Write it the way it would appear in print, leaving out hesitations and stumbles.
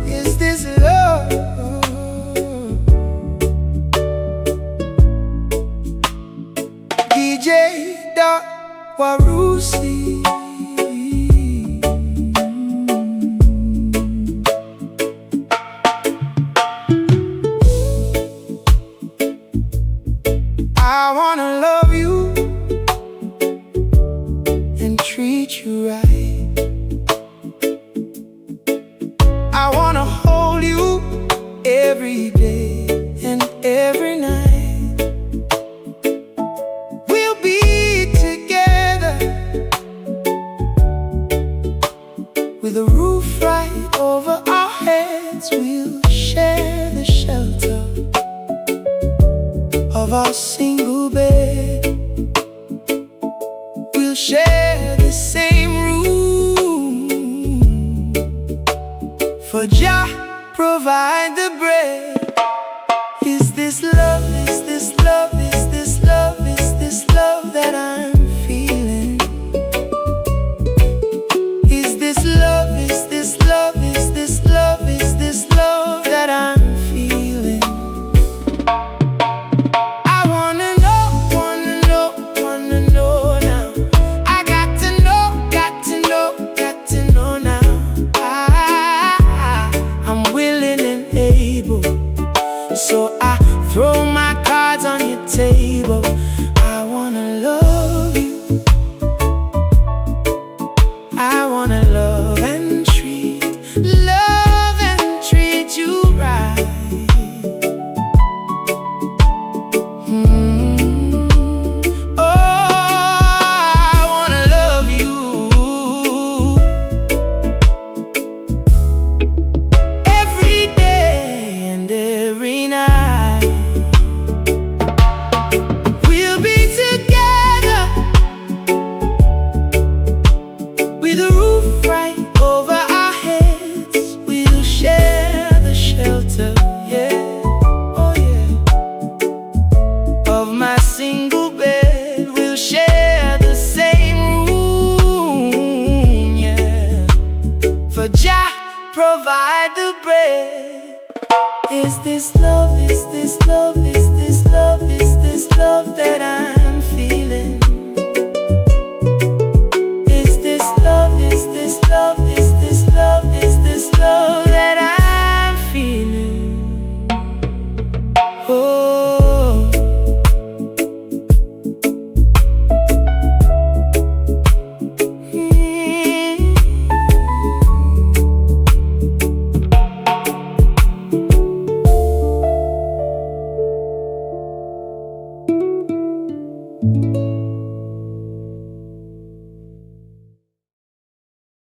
Is this love? DJ Dark Warusi. I wanna love you and treat you right. I wanna hold you every day and every night. We'll be together with a roof right over our heads. We'll share the shelter of our single bed. We'll share the same room, for Jah provide the bread. Is this love, is this love, is this love, is this love that I'm feeling? Is this love, is this love, is this love, is this love that I'm feeling? I wanna know now. I got to know now. I'm willing and able, so I throw my cards on your table. I wanna love you. I wanna love and treat you right. Oh, I wanna love you every day and every night. We'll be together with a roof right over our heads. We'll share the shelter, yeah, oh yeah, of my single bed. We'll share the same room, yeah, for Jah provide the bread. Is this love, is this love, is this love, is this love that I'm feeling? Is this love, is this love, is this love, is this love that I'm feeling? Oh,